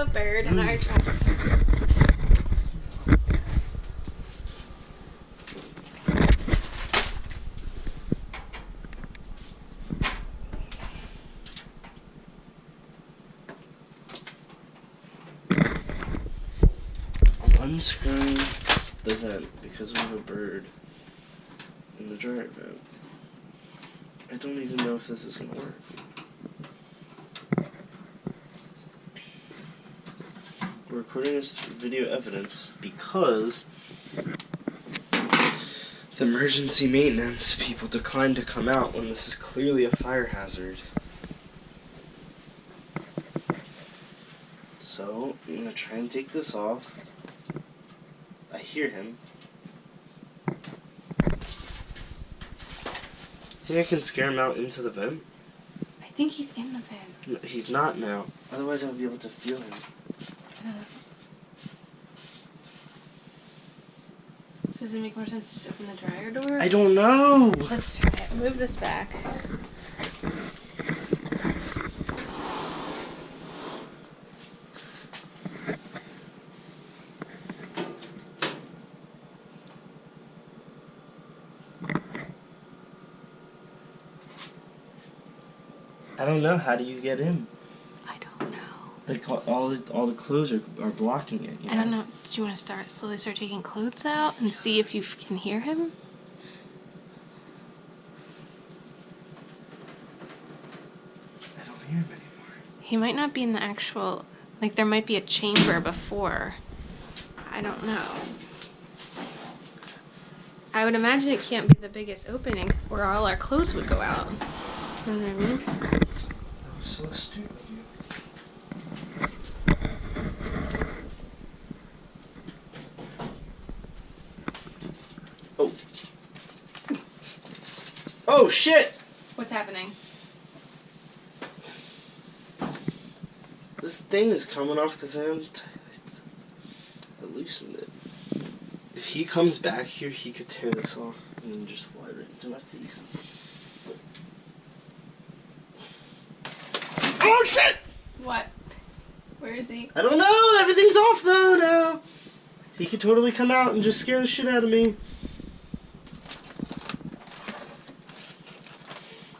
a bird in our trash. Unscrewing the vent because we have a bird in the dryer vent. I don't even know if this is gonna work. We're recording this video evidence because the emergency maintenance people declined to come out when this is clearly a fire hazard. So I'm gonna try and take this off. I hear him. Think I can scare him out into the vent? I think he's in the vent. No, he's not now. Otherwise I'll be able to feel him. So does it make more sense to just open the dryer door? I don't know! Let's try it. Move this back. I don't know. How do you get in? I don't know. Like all the clothes are blocking it. I don't know. Do you want to slowly start taking clothes out and see if you can hear him? I don't hear him anymore. He might not be in the actual... Like, there might be a chamber before. I don't know. I would imagine it can't be the biggest opening where all our clothes would go out. You know what I mean? That was so stupid of you. Oh. Oh, shit! What's happening? This thing is coming off because I loosened it. If he comes back here, he could tear this off and then just fly right into my face. Oh, shit! What? Where is he? I don't know. Everything's off, though, now. He could totally come out and just scare the shit out of me.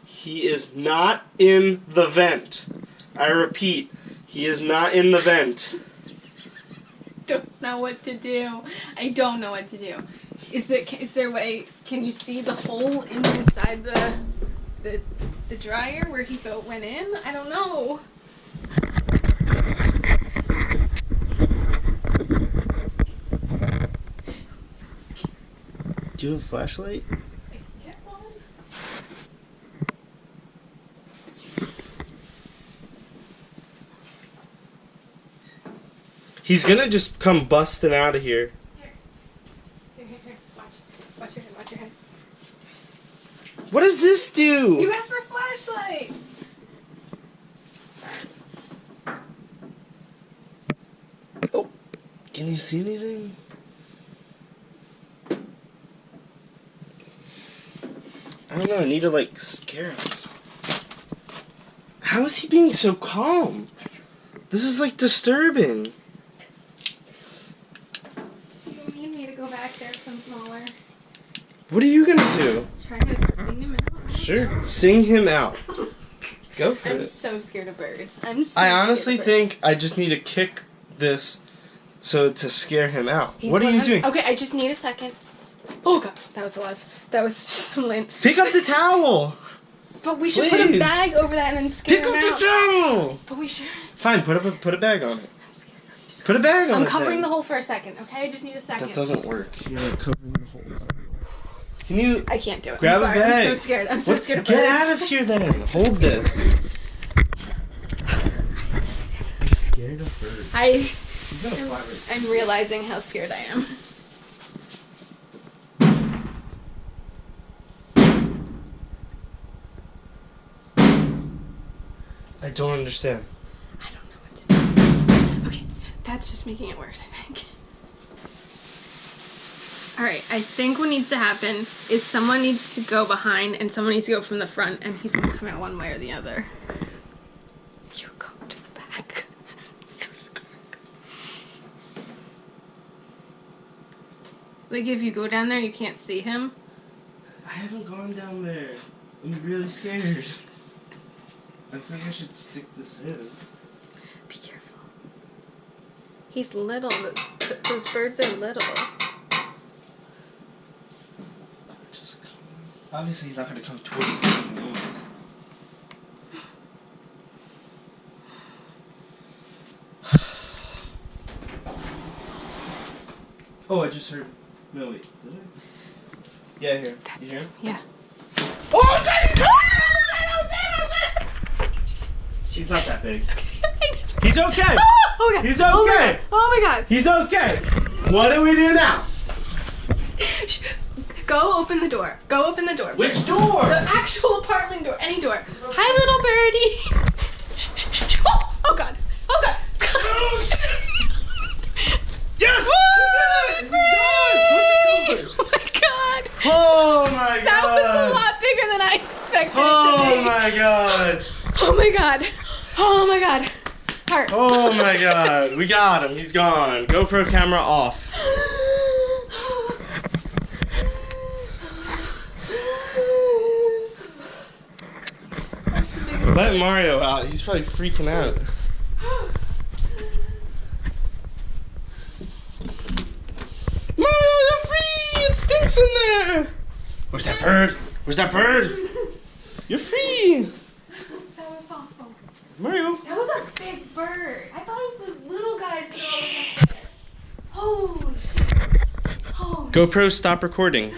He is not in the vent. I repeat, he is not in the vent. Don't know what to do. I don't know what to do. Is there a way? Can you see the hole inside the dryer where he went in? I don't know. Do you have a flashlight? Get one. He's gonna just come busting out of here. Here. Watch your head. Watch your head. What does this do? You asked for a flashlight. Oh, can you see anything? I don't know, I need to like scare him. How is he being so calm? This is like disturbing. Do you need me to go back there some smaller? What are you gonna do? Try to sing him out. Sure, sing him out. Go for I'm it. so scared of birds. I honestly think I just need to kick this to scare him out. What are you doing? Okay, I just need a second. Oh god, that was alive. That was just lint. Pick up the towel. But we should put a Please. bag over that and then scare Pick him up out. the towel. But we should. Fine, put a bag on it. I'm scared. Just Put a bag on it. I'm covering then. the hole for a second, okay? I just need a second. That doesn't work. You're not covering the hole. Can you I can't do it. grab I'm sorry. a bag? I'm so scared. I'm so scared of birds. Get out of here then. Hold this. I'm scared of birds. He's gonna fly right. I'm realizing how scared I am. I don't understand. I don't know what to do. Okay, that's just making it worse, I think. Alright, I think what needs to happen is someone needs to go behind and someone needs to go from the front, and he's gonna come out one way or the other. You go to the back. I'm so scared. Like if you go down there, you can't see him. I haven't gone down there. I'm really scared. I think I should stick this in. Be careful. He's little. Those birds are little. Just come. Obviously, he's not going to come towards us. Oh, I just heard. No, wait. Did I? Yeah, here. You hear him? Yeah. Oh, Daddy! She's not that big. He's okay. Oh my god. He's okay. Oh my god. He's okay. What do we do now? Go open the door. Go open the door. Which door? The actual apartment door. Any door. Hi, little birdie. Oh god. Oh god. Yes! Woo! He's gone! Close the door! Oh my god. Oh my god! That was a lot bigger than I expected it to Oh be. my god! Oh my god. Oh my god. Heart. Oh my god! We got him. He's gone. GoPro camera off. Let Mario out. He's probably freaking out. Mario, you're free! It stinks in there! Where's that bird? Where's that bird? You're free! That was awful. Mario. That was a big bird. I thought it was those little guys that are always up there. Holy shit. Holy GoPro, stop recording.